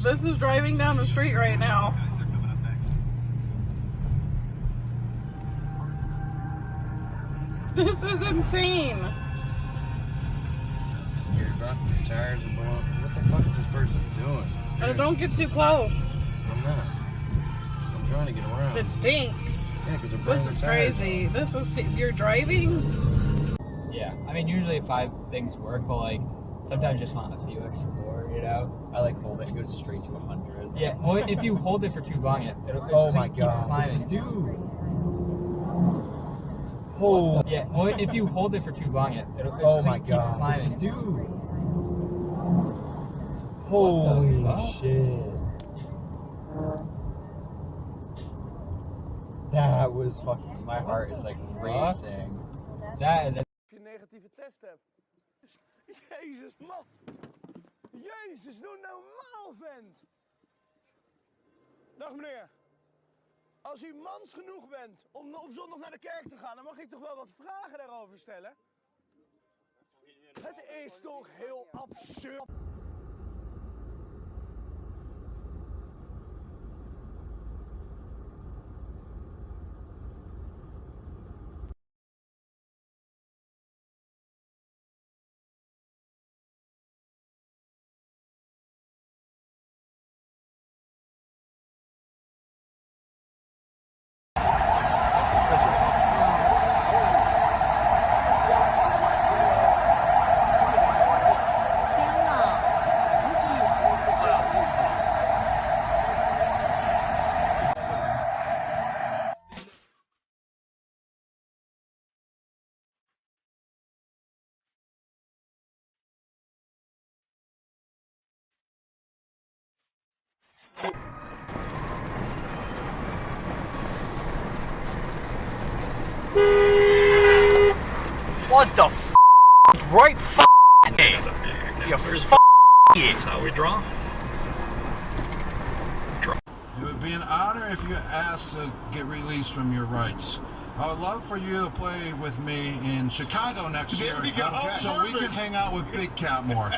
This is driving down the street right now. This is insane. Your tires are blowing. What the fuck is this person doing? Don't get too close. I'm not. I'm trying to get around. It stinks. Yeah, because this is crazy. This is, you're driving? Yeah, I mean, usually 5 things work, but like, sometimes just want a few extra more, you know? I like hold it, it goes straight to 100. Yeah, well, if you hold it for too long, it'll my keep god. climbing. Dude. Oh. Yeah, well, if you hold it for too long, it'll keep climbing. Dude. Holy shit. That was fucking, my heart is like racing. That is... Als je een negatieve test hebt. Jezus, man. Jezus, doe normaal, vent. Dag meneer. Als u mans genoeg bent om op zondag naar de kerk te gaan, dan mag ik toch wel wat vragen daarover stellen? Het is toch heel absurd. What the f***? Right f***? Hey, you f***. That's how we draw. It would be an honor if you asked to get released from your rights. I would love for you to play with me in Chicago next year, so we can hang out with Big Cat more.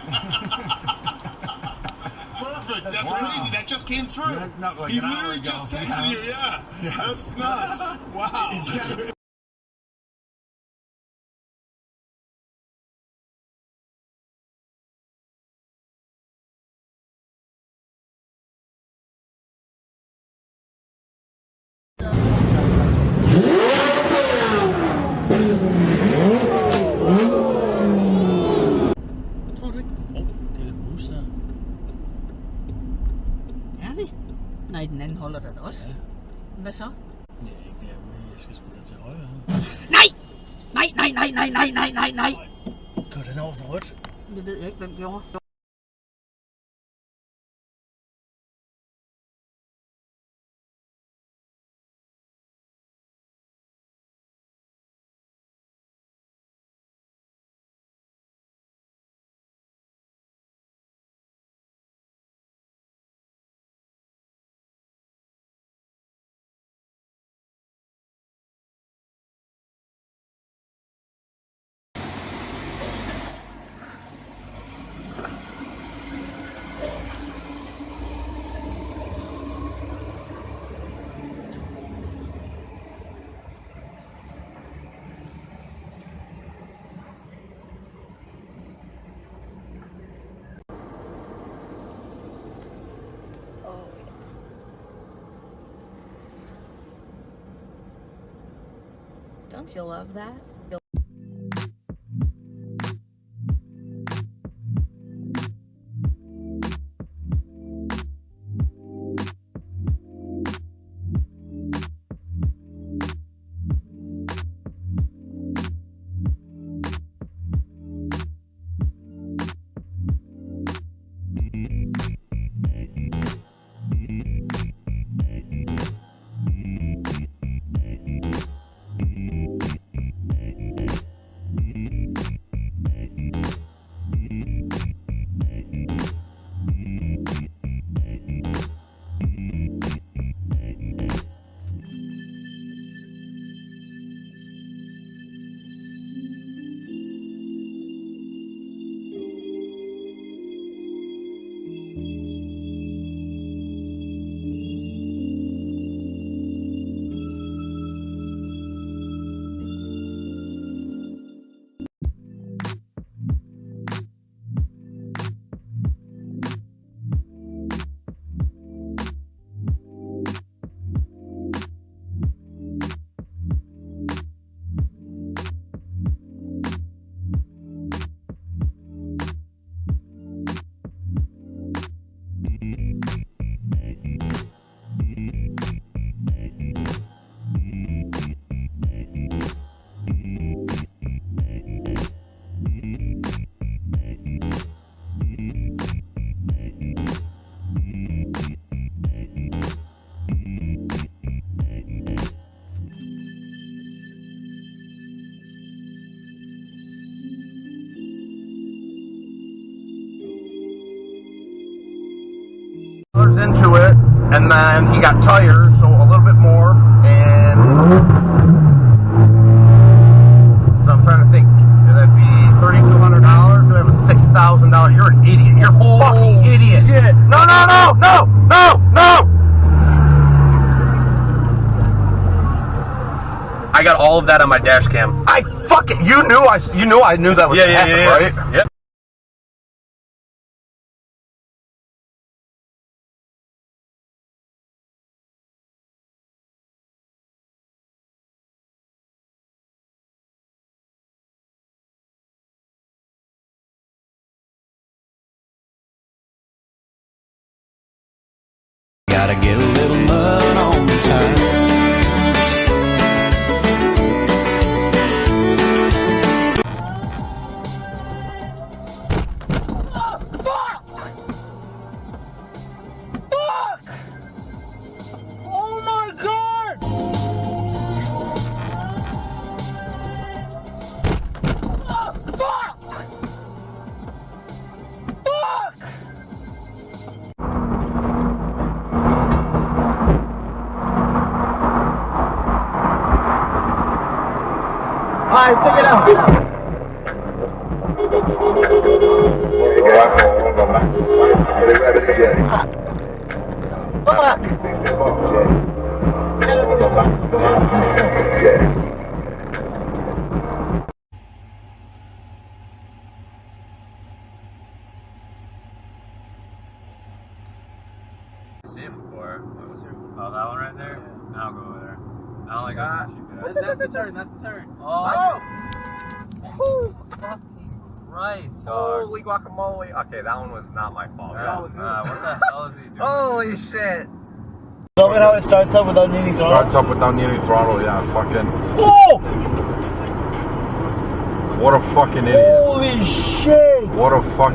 Perfect. That's crazy. That just came through. Yeah, no, like he an hour literally ago. just texted you. Yeah. Yes. That's nuts. Wow. Nej, den anden holder der da også. Ja. Hvad så? Nej, ikke mere. Jeg skal sgu da til højre. Nej! Nej, nej, nej, nej, nej, nej, nej, nej! Går den over for rødt? Det ved jeg ikke, hvem gjorde. Don't you love that? into it, and then he got tires, so a little bit more, and so I'm trying to think. That'd be $3,200. So that was $6,000. You're an idiot. You're a fucking idiot. Shit. No, no, no, no, no, no. I got all of that on my dash cam. I fucking, you knew I knew that was happening, right? Yep. Gotta get a little mud on the tires. Oh my god! Fuck! Fuck! Alright, check it out. See it before. Oh, that one right there? I'll go over there. I don't like That's the turn, that's the turn. Oh! Fucking Christ, dog. Holy guacamole. Okay, that one was not my fault. That was what the hell is he doing? Holy shit. Tell me how it starts up without needing throttle. Starts up without needing throttle, yeah, fucking. Oh! What a fucking idiot. Holy shit! What a fucking.